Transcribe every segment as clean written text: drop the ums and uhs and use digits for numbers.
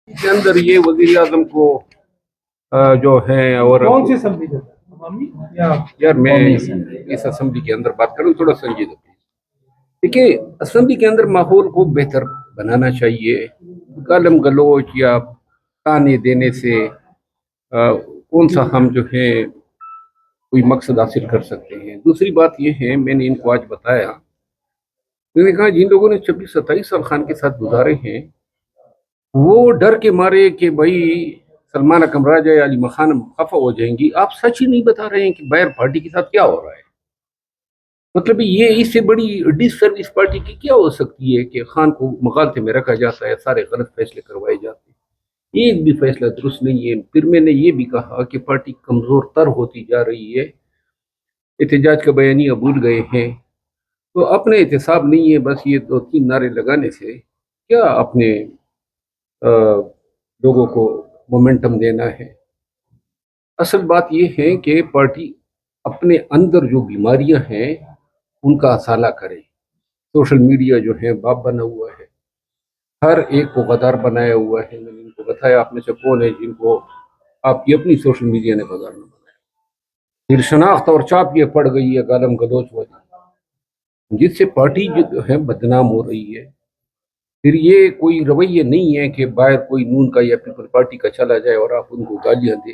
کے اندر یہ وزیر اعظم کو جو ہیں اور کون سی اسمبلی میں عوامی یا یار میں اس اسمبلی کے اندر بات کروں تھوڑا سنجیدہ دیکھیے اسمبلی کے اندر ماحول کو بہتر بنانا چاہیے. گالم گلوچ یا تانے دینے سے کون سا ہم جو ہے کوئی مقصد حاصل کر سکتے ہیں. دوسری بات یہ ہے میں نے ان کو آج بتایا میں نے کہا جن لوگوں نے 26-27 سال خان کے ساتھ گزارے ہیں وہ ڈر کے مارے کہ بھائی سلمان اکرم راجہ یا علی خان خفا ہو جائیں گی. آپ سچ ہی نہیں بتا رہے ہیں کہ باہر پارٹی کے ساتھ کیا ہو رہا ہے. مطلب یہ اس سے بڑی ڈس سروس پارٹی کی کیا ہو سکتی ہے کہ خان کو مغالطے میں رکھا جاتا ہے, سارے غلط فیصلے کروائے جاتے ہیں, ایک بھی فیصلہ درست نہیں ہے. پھر میں نے یہ بھی کہا کہ پارٹی کمزور تر ہوتی جا رہی ہے, احتجاج کا بیانیہ بھول گئے ہیں, تو اپنے احتساب نہیں ہے. بس یہ 2-3 نعرے لگانے سے کیا اپنے لوگوں کو مومنٹم دینا ہے. اصل بات یہ ہے کہ پارٹی اپنے اندر جو بیماریاں ہیں ان کا ازالہ کرے. سوشل میڈیا جو ہے باپ بنا ہوا ہے, ہر ایک کو غدار بنایا ہوا ہے. میں نے ان کو بتایا آپ میں سے کون ہے جن کو آپ کی اپنی سوشل میڈیا نے غدار نہ بنایا. پھر شناخت اور چاپ یہ پڑ گئی ہے گالم گلوچ وجہ جس سے پارٹی جو ہے بدنام ہو رہی ہے. پھر یہ کوئی رویہ نہیں ہے کہ باہر کوئی نون کا یا پیپل پارٹی کا چلا جائے اور آپ ان کو گالیاں دیں.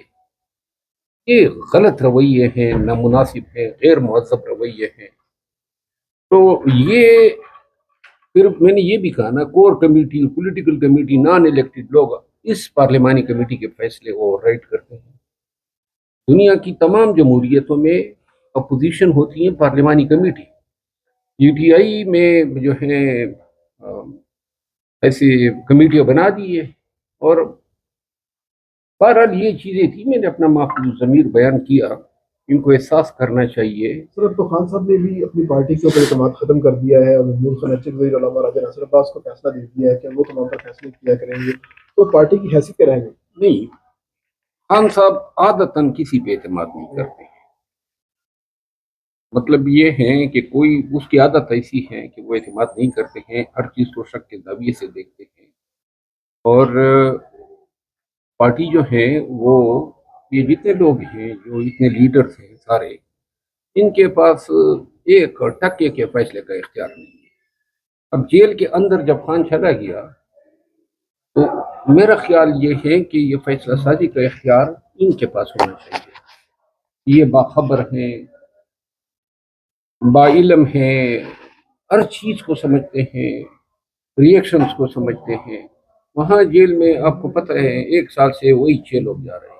یہ غلط رویے ہیں, نامناسب ہیں, غیر مہذب رویے ہیں. تو یہ پھر میں نے یہ بھی کہا نا, core committee, political committee, naan elected لوگ اس پارلیمانی کمیٹی کے فیصلے کو رائٹ کرتے ہیں. دنیا کی تمام جمہوریتوں میں اپوزیشن ہوتی ہے پارلیمانی کمیٹی. یو ٹی آئی میں جو ہے ایسی کمیٹیاں بنا دی ہے. اور بہرحال یہ چیزیں تھی, میں نے اپنا محفوظ ضمیر بیان کیا. ان کو احساس کرنا چاہیے. سر اب تو خان صاحب نے بھی اپنی پارٹی کے اوپر اعتماد ختم کر دیا ہے اور محمود خان چک وزیر علامہ راجہ ناصر عباس کو فیصلہ دے دیا ہے کہ وہ تمام پر فیصلے کیا کریں گے, تو پارٹی کی حیثیت کیا رہیں گے؟ نہیں, خان صاحب عادتاً کسی پہ اعتماد نہیں کرتے ہیں. مطلب یہ ہے کہ کوئی اس کی عادت ایسی ہے کہ وہ اعتماد نہیں کرتے ہیں, ہر چیز کو شک کے زاویے سے دیکھتے ہیں. اور پارٹی جو ہے وہ یہ جتنے لوگ ہیں جو اتنے لیڈرز ہیں سارے, ان کے پاس ایک ٹکے کے فیصلے کا اختیار نہیں ہے. اب جیل کے اندر جب خان چلا گیا تو میرا خیال یہ ہے کہ یہ فیصلہ سازی کا اختیار ان کے پاس ہونا چاہیے. یہ باخبر ہیں, با علم ہیں, ہر چیز کو سمجھتے ہیں, ری ایکشنز کو سمجھتے ہیں. وہاں جیل میں آپ کو پتہ ہے 1 سال سے وہی 6 لوگ جا رہے ہیں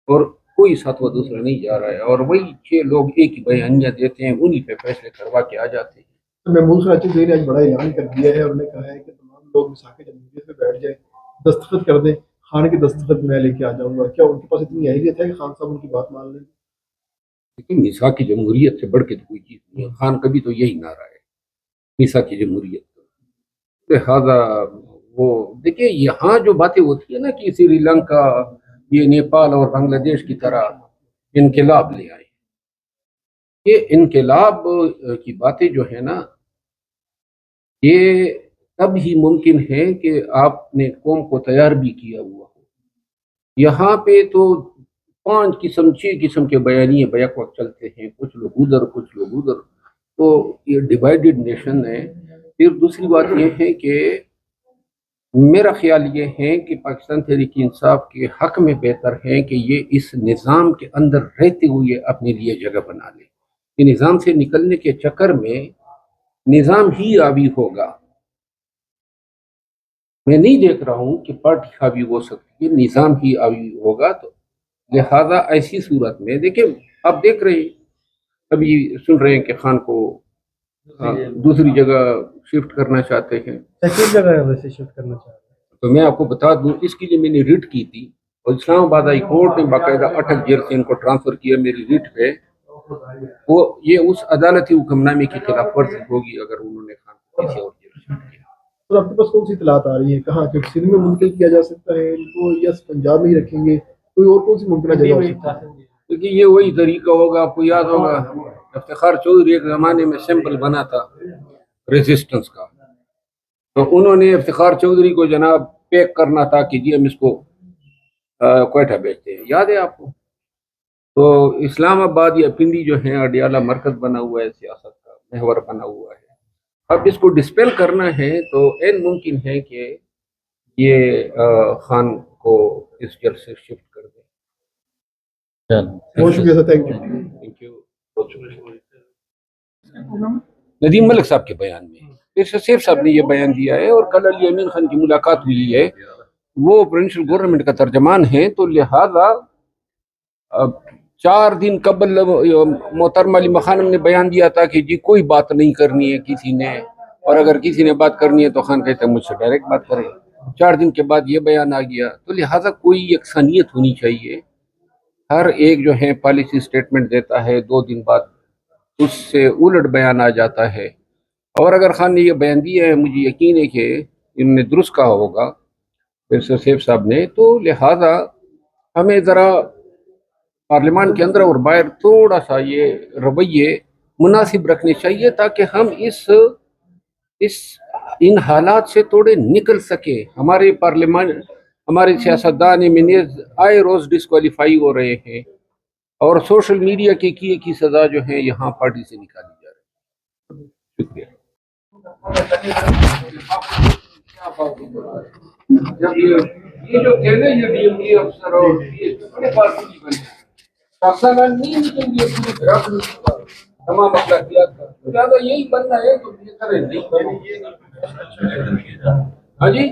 اور کوئی ساتواں دوسرا نہیں جا رہا ہے, اور وہی 6 لوگ ایک ہی بیانیہ دیتے ہیں, انہی پہ فیصلے کروا کے آ جاتے ہیں. محمود خان چک نے آج بڑا اعلان کر دیا ہے اور انہوں نے کہا ہے کہ تمام لوگ مساق جمہوریت پہ بیٹھ جائیں, دستخط کر دیں, خان کے دستخط میں لے کے آ جاؤں گا. کیا ان کے پاس اتنی اہلیت ہے کہ خان صاحب ان کی بات مان لیں؟ لیکن میثاق جمہوریت سے بڑھ کے تو کوئی چیز نہیں ہے. خان کبھی تو یہی نعرہ ہے میثاق جمہوریت. لہٰذا وہ دیکھیے یہاں جو باتیں ہوتی ہیں نا کہ سری لنکا یہ نیپال اور بنگلہ دیش کی طرح انقلاب لے آئے, یہ انقلاب کی باتیں جو ہے نا یہ تب ہی ممکن ہے کہ آپ نے قوم کو تیار بھی کیا ہوا ہو. یہاں پہ تو 5-6 قسم کے بیانیے بیک وقت چلتے ہیں, کچھ لوگ ادھر کچھ لوگ ادھر, تو یہ ڈیوائیڈڈ نیشن ہے. پھر دوسری بات یہ ہے کہ میرا خیال یہ ہے کہ پاکستان تحریک انصاف کے حق میں بہتر ہے کہ یہ اس نظام کے اندر رہتے ہوئے اپنے لیے جگہ بنا لے. کہ نظام سے نکلنے کے چکر میں نظام ہی حاوی ہوگا. میں نہیں دیکھ رہا ہوں کہ پارٹی حاوی ہو سکتی ہے, نظام ہی حاوی ہوگا. تو لہذا ایسی صورت میں دیکھیں آپ دیکھ رہے ہیں ابھی سن رہے ہیں کہ خان کو دوسری جگہ شفٹ کرنا چاہتے ہیں. کس جگہ ہے ویسے شفٹ کرنا چاہتے ہیں؟ تو میں آپ کو بتا دوں اس کے لیے میں نے ریٹ کی تھی اور اسلام آباد ہائی کورٹ نے باقاعدہ اٹک جیل سے ان کو ٹرانسفر کیا میری ریٹ پہ. وہ یہ اس عدالتی حکم نامے کی خلاف ورزی ہوگی اگر انہوں نے خان کو کسی اور جیل شفٹ کیا. تو آپ کے پاس کون سی اطلاعات آ رہی ہیں, کہاں کہ سندھ میں منتقل کیا جا سکتا ہے ان کو یا پنجاب میں ہی رکھیں گے, کوئی اور کون سی ممکنہ جگہ ہو سکتی ہے؟ کیونکہ یہ وہی طریقہ ہوگا. آپ کو یاد ہوگا افتخار چودھری ایک زمانے میں سمپل بنا تھا ریزسٹنس کا, تو انہوں نے افتخار چودھری کو جناب پیک کرنا تھا کہ جی ہم اس کو کوئٹہ بیچتے ہیں، یاد ہے آپ کو؟ تو اسلام آباد یا پنڈی جو ہے اڈیالہ مرکز بنا ہوا ہے، سیاست کا محور بنا ہوا ہے. اب اس کو ڈسپیل کرنا ہے تو این ممکن ہے کہ یہ خان کو اس جل سے شفٹ کر دیں. بہت شکریہ sir, thank you. Thank you. Nadeem Malik صاحب کے بیان میں پھر سیف صاحب نے یہ بیان دیا ہے، اور کل علی امین خان کی ملاقات ہوئی ہے، وہ پروونشل گورنمنٹ کا ترجمان ہے، تو لہذا 4 دن قبل محترم علی مخانم نے بیان دیا تھا کہ جی کوئی بات نہیں کرنی ہے کسی نے، اور اگر کسی نے بات کرنی ہے تو خان کہتے ہیں مجھ سے ڈائریکٹ بات کریں. 4 دن کے بعد یہ بیان آ گیا، تو لہٰذا کوئی یکسانیت ہونی چاہیے. ہر ایک جو ہے پالیسی سٹیٹمنٹ دیتا ہے، 2 دن بعد اس سے الٹ بیان آ جاتا ہے. اور اگر خان نے یہ بیان دیا ہے، مجھے یقین ہے کہ انہوں نے درست کہا ہوگا پھر سے سیف صاحب نے، تو لہٰذا ہمیں ذرا پارلیمان کے اندر اور باہر تھوڑا سا یہ رویے مناسب رکھنے چاہیے تاکہ ہم ان حالات سے تھوڑے نکل سکے. ہمارے پارلیمان، ہمارے سیاستدان منیز آئے روز ڈسکوالیفائی ہو رہے ہیں، اور سوشل میڈیا کے کیے کی سزا جو ہے یہاں پارٹی سے نکالی جا رہی ہے. شکریہ. جب یہ جو تھے نا یہ ڈی ایم کے افسر اور بڑے بات نہیں بنے، افسران نہیں نکل گے پورے گھر تمام اخلاقیات کا، زیادہ یہی بننا ہے تو یہ کریں نہیں. ہاں جی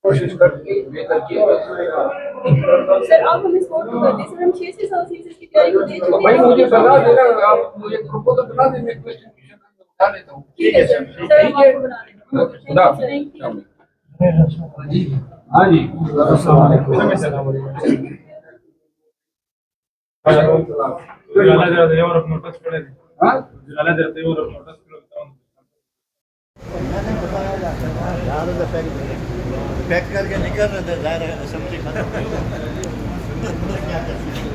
کوشش کر کے بہتر کیا جا سکتا. سر آپ ہمیں سپورٹ کر دیں سر، ہم 6 سے 7 کی تیاری کو دے چکے بھائی ہیں. مجھے بنا دینا، آپ مجھے پروپوزل بنا دیں، میں کوشچن کی شکل میں بتا دیتا ہوں. ٹھیک ہے سر، سر ہم آپ کو بنا دیں گے. خدا Thank you. ہاں جی السلام علیکم. ہاں پیک کر کے نکل رہے تھے، ظاہر ہے اسمبلی ختم ہوئی. کیا کر سکتے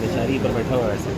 بیچاری پر بیٹھا ہوا ہے ایسے.